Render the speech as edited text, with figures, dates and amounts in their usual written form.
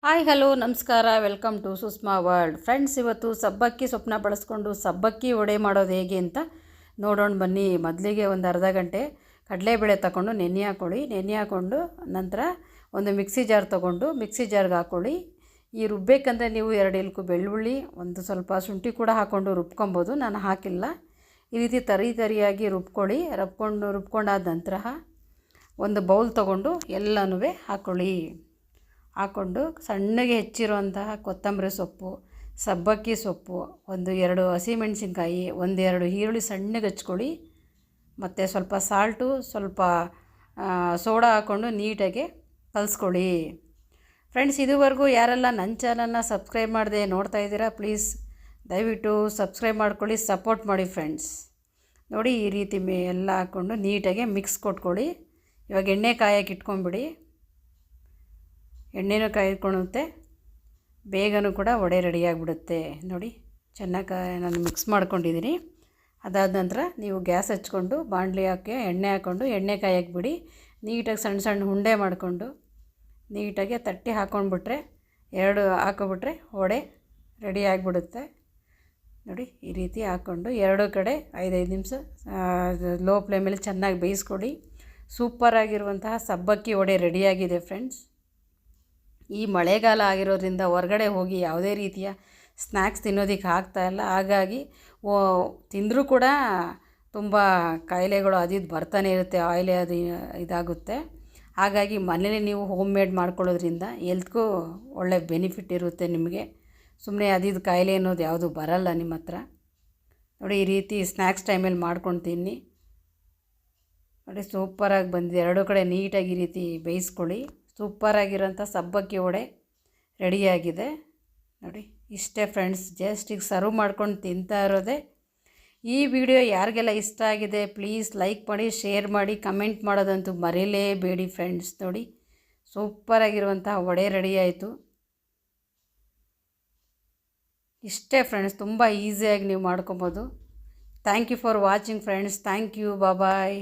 Hi hello ನಮಸ್ಕಾರ, welcome to Sushma world. Friends, ಇವತ್ತು ಸಬ್ಬಕ್ಕಿ ಸೊಪ್ಪನ್ನ ಬಳಸ್ಕೊಂಡು ಸಬ್ಬಕ್ಕಿ ವಡೆ ಮಾಡೋದು ಹೇಗೆ ಅಂತ ನೋಡೋಣ ಬನ್ನಿ. ಮೊದಲಿಗೆ ಒಂದು ಅರ್ಧ ಗಂಟೆ ಕಡಲೆಬೇಳೆ ತಗೊಂಡು ನೆನೆ ಹಾಕ್ಕೊಳ್ಳಿ. ನೆನೆ ಹಾಕ್ಕೊಂಡು ನಂತರ ಒಂದು ಮಿಕ್ಸಿ ಜಾರ್ ತೊಗೊಂಡು ಮಿಕ್ಸಿ ಜಾರ್ಗೆ ಹಾಕ್ಕೊಳ್ಳಿ. ಈ ರುಬ್ಬೇಕಂದರೆ ನೀವು 2 ಎಲ್ಕು ಬೆಳ್ಳುಳ್ಳಿ, ಒಂದು ಸ್ವಲ್ಪ ಶುಂಠಿ ಕೂಡ ಹಾಕ್ಕೊಂಡು ರುಬ್ಕೊಬೋದು. ನಾನು ಹಾಕಿಲ್ಲ. ಈ ರೀತಿ ತರಿಯಾಗಿ ರುಬ್ಕೊಂಡಾದ ನಂತರ ಒಂದು ಬೌಲ್ ತೊಗೊಂಡು ಎಲ್ಲನೂ ಹಾಕ್ಕೊಂಡು ಸಣ್ಣಗೆ ಹೆಚ್ಚಿರುವಂತಹ ಕೊತ್ತಂಬರಿ ಸೊಪ್ಪು, ಸಬ್ಬಕ್ಕಿ ಸೊಪ್ಪು, 1-2 ಹಸಿಮೆಣಸಿನ್ಕಾಯಿ, 1-2 ಈರುಳ್ಳಿ ಸಣ್ಣಗೆ ಹಚ್ಕೊಳ್ಳಿ. ಮತ್ತು ಸ್ವಲ್ಪ ಸಾಲ್ಟು, ಸ್ವಲ್ಪ ಸೋಡಾ ಹಾಕ್ಕೊಂಡು ನೀಟಾಗಿ ಕಲಿಸ್ಕೊಳ್ಳಿ. ಫ್ರೆಂಡ್ಸ್, ಇದುವರೆಗೂ ಯಾರೆಲ್ಲ ನನ್ನ ಚಾನಲ್ನ ಸಬ್ಸ್ಕ್ರೈಬ್ ಮಾಡದೆ ನೋಡ್ತಾ ಇದ್ದೀರಾ, ಪ್ಲೀಸ್ ದಯವಿಟ್ಟು ಸಬ್ಸ್ಕ್ರೈಬ್ ಮಾಡ್ಕೊಳ್ಳಿ, ಸಪೋರ್ಟ್ ಮಾಡಿ ಫ್ರೆಂಡ್ಸ್. ನೋಡಿ, ಈ ರೀತಿ ಎಲ್ಲ ಹಾಕ್ಕೊಂಡು ನೀಟಾಗಿ ಮಿಕ್ಸ್ ಕೊಟ್ಕೊಳ್ಳಿ. ಇವಾಗ ಎಣ್ಣೆ ಕಾಯಕ್ಕೆ ಇಟ್ಕೊಂಬಿಡಿ. ಎಣ್ಣೆನೂ ಕಾಯ್ಕೊಳ್ಳುತ್ತೆ, ಬೇಗನೂ ಕೂಡ ವಡೆ ರೆಡಿಯಾಗಿಬಿಡುತ್ತೆ. ನೋಡಿ, ಚೆನ್ನಾಗಿ ನಾನು ಮಿಕ್ಸ್ ಮಾಡ್ಕೊಂಡಿದ್ದೀನಿ. ಅದಾದ ನಂತರ ನೀವು ಗ್ಯಾಸ್ ಹಚ್ಕೊಂಡು ಬಾಣಲಿ ಹಾಕಿ ಎಣ್ಣೆ ಹಾಕ್ಕೊಂಡು ಎಣ್ಣೆ ಕಾಯಕ್ಕೆ ಬಿಡಿ. ನೀಟಾಗಿ ಸಣ್ಣ ಸಣ್ಣ ಉಂಡೆ ಮಾಡಿಕೊಂಡು ನೀಟಾಗಿ ತಟ್ಟಿ ಹಾಕ್ಕೊಂಡ್ಬಿಟ್ರೆ 2 ಹಾಕ್ಕೊಬಿಟ್ರೆ ವಡೆ ರೆಡಿ ಆಗಿಬಿಡುತ್ತೆ. ನೋಡಿ, ಈ ರೀತಿ ಹಾಕ್ಕೊಂಡು 2 ಕಡೆ 5 ನಿಮಿಷ ಲೋ ಫ್ಲೇಮಲ್ಲಿ ಚೆನ್ನಾಗಿ ಬೇಯಿಸ್ಕೊಡಿ. ಸೂಪರಾಗಿರುವಂತಹ ಸಬ್ಬಕ್ಕಿ ವಡೆ ರೆಡಿಯಾಗಿದೆ ಫ್ರೆಂಡ್ಸ್. ಈ ಮಳೆಗಾಲ ಆಗಿರೋದ್ರಿಂದ ಹೊರಗಡೆ ಹೋಗಿ ಯಾವುದೇ ರೀತಿಯ ಸ್ನ್ಯಾಕ್ಸ್ ತಿನ್ನೋದಕ್ಕೆ ಆಗ್ತಾಯಿಲ್ಲ. ಹಾಗಾಗಿ ತಿಂದರೂ ಕೂಡ ತುಂಬ ಕಾಯಿಲೆಗಳು ಅದು ಬರ್ತಾನೆ ಇರುತ್ತೆ, ಆಯಿಲೆ ಅದು ಇದಾಗುತ್ತೆ. ಹಾಗಾಗಿ ಮನೇಲಿ ನೀವು ಹೋಮ್ ಮೇಡ್ ಮಾಡ್ಕೊಳ್ಳೋದ್ರಿಂದ ಹೆಲ್ತ್ಗೂ ಒಳ್ಳೆ ಬೆನಿಫಿಟ್ ಇರುತ್ತೆ ನಿಮಗೆ. ಸುಮ್ಮನೆ ಅದು ಕಾಯಿಲೆ ಅನ್ನೋದು ಯಾವುದು ಬರಲ್ಲ ನಿಮ್ಮ ಹತ್ರ. ನೋಡಿ, ಈ ರೀತಿ ಸ್ನ್ಯಾಕ್ಸ್ ಟೈಮಲ್ಲಿ ಮಾಡ್ಕೊಂಡು ತಿನ್ನಿ. ನೋಡಿ, ಸೂಪರಾಗಿ ಬಂದಿದೆ. 2 ಕಡೆ ನೀಟಾಗಿ ಈ ರೀತಿ ಬೇಯಿಸ್ಕೊಳ್ಳಿ. ಸೂಪರಾಗಿರೋಂಥ ಸಬ್ಬಕ್ಕಿ ವಡೆ ರೆಡಿಯಾಗಿದೆ. ನೋಡಿ, ಇಷ್ಟೇ ಫ್ರೆಂಡ್ಸ್. ಜಸ್ಟ್ ಈಗ ಸರ್ವ್ ಮಾಡ್ಕೊಂಡು ತಿಂತಾ ಇರೋದೆ. ಈ ವಿಡಿಯೋ ಯಾರಿಗೆಲ್ಲ ಇಷ್ಟ ಆಗಿದೆ ಪ್ಲೀಸ್ ಲೈಕ್ ಮಾಡಿ, ಶೇರ್ ಮಾಡಿ, ಕಮೆಂಟ್ ಮಾಡೋದಂತೂ ಮರೀಲೇಬೇಡಿ ಫ್ರೆಂಡ್ಸ್. ನೋಡಿ, ಸೂಪರಾಗಿರುವಂಥ ವಡೆ ರೆಡಿ ಆಯಿತು. ಇಷ್ಟೇ ಫ್ರೆಂಡ್ಸ್, ತುಂಬ ಈಸಿಯಾಗಿ ನೀವು ಮಾಡ್ಕೊಬೋದು. Thank you for watching friends. Thank you. Bye.